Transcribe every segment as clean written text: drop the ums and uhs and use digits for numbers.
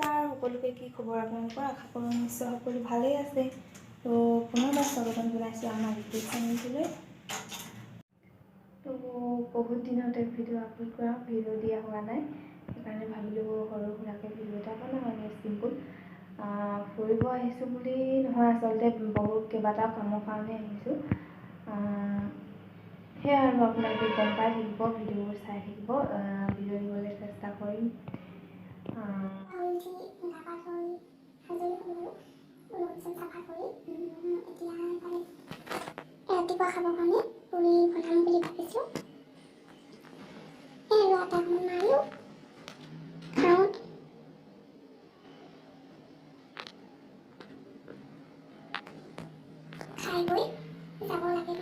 নমস্কাৰ সকলোকে, কি খবৰ আপোনালোকৰ? আশা কৰোঁ নিশ্চয় সকলো ভালেই আছে। তো পুনৰবাৰ স্বাগতম জনাইছোঁ আমাৰ ইউটিউব চেনেলটোলৈ। তো বহুত দিনতে ভিডিঅ' আপলোড কৰা, ভিডিঅ' দিয়া হোৱা নাই, সেইকাৰণে ভাবিলোঁ সৰু সুৰাকৈ ভিডিঅ' এটা বনাওঁ। মানে চিম্পুল ফুৰিব আহিছোঁ বুলি নহয়, আচলতে বহুত কেইবাটাও কামৰ কাৰণে আহিছোঁ। সেয়া আৰু আপোনালোকে গম পাই থাকিব, ভিডিঅ'বোৰ চাই থাকিব, ভিডিঅ' দিবলৈ চেষ্টা কৰিম। ৰাতিপুৱা খাবৰ কাৰণে পুৰি বনাম বুলি ভাবিছোঁ। আৰু আটা মাৰো খাওঁ। খাই গৈ যাব লাগে।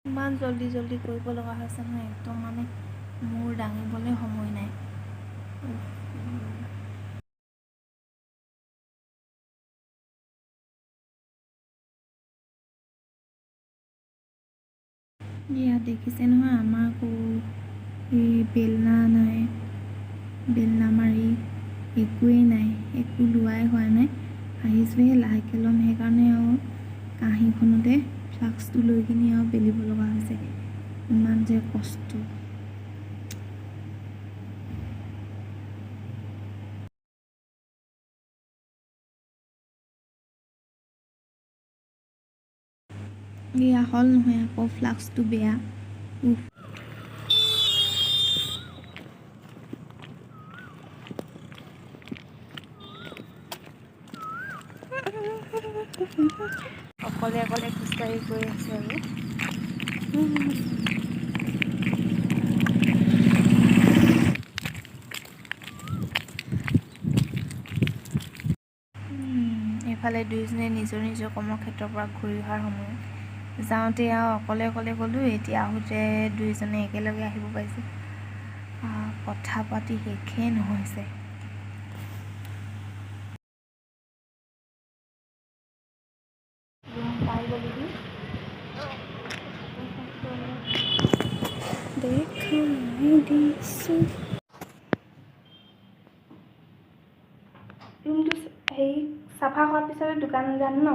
ইমান জল্দি কৰিব লগা হৈছে নহয়, একদম মানে মোৰ দাঙিবলৈ সময় নাই। ইয়াত দেখিছে নহয়, আমাৰ আকৌ এই বেলনা নাই, বেলনা মাৰি একোৱেই নাই, একো লোৱাই হোৱা নাই। আহিছোঁহে, লাহেকৈ ল'ম। সেইকাৰণে আৰু কাঁহীখনতে ফ্লাস্কটো লৈ কিনি আৰু বেলিব লগা হৈছে। ইমান যে কষ্ট। এয়া হ'ল নহয়, আকৌ ফ্লাস্কটো বেয়া। অকলে খোজকাঢ়ি গৈ আছোঁ আৰু এইফালে দুয়োজনে নিজৰ কৰ্মক্ষেত্ৰৰ পৰা ঘূৰি অহাৰ সময়। যাওঁতে আৰু অকলে গ'লোঁ, এতিয়া আহোঁতে দুয়োজনে একেলগে আহিব পাইছোঁ। কথা পাতি শেষেই নহৈছে। পাই গ'লোহি। ৰুমটো হেৰি চাফা কৰাৰ পিছতে দোকান যাম ন,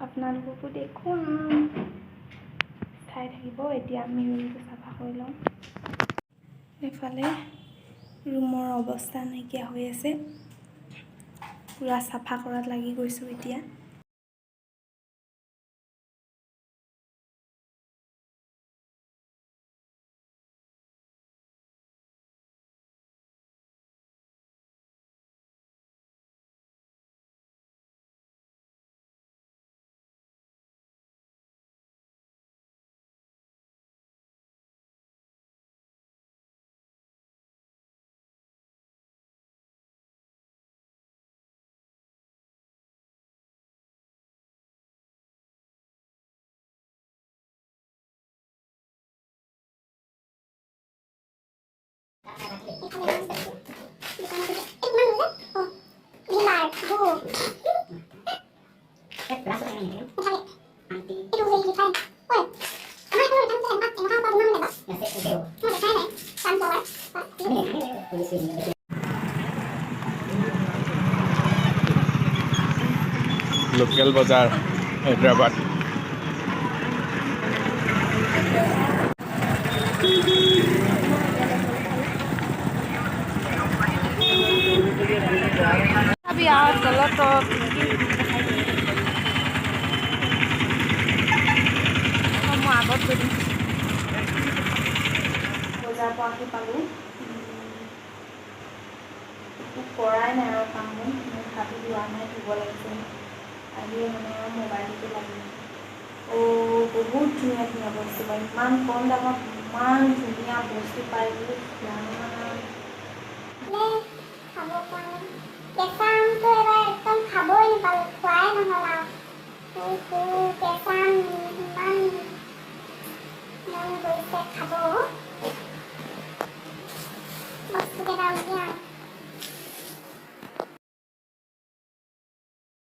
আপোনালোককো দেখুৱাম, চাই থাকিব। এতিয়া আমি ৰুমটো চাফা কৰি লওঁ। এফালে ৰুমৰ অৱস্থা নাইকিয়া হৈ আছে, পূৰা চাফা কৰাত লাগি গৈছোঁ এতিয়া। লোকেল বজাৰ হায়দৰাবাদ। বজাৰ পৰা আহি পালোঁ, একো কৰাই নাই আৰু কামবোৰ। মই ভাবি লোৱা নাই, ধুব লাগিছে। আহিয়ে মানে আৰু মোবাইলটো লাগিল। বহুত ধুনীয়া বস্তু পায়, ইমান কম দামত ইমান ধুনীয়া বস্তু পায় বুলি খাব পৰা কেঁচা আমটো এবাৰ একদম খাবই নাপালোঁ, খোৱাই নহ'ল আৰু। কেঁচা আম ইমান মন গৈছে খাব, বস্তুকেইটা উলিয়াওঁ।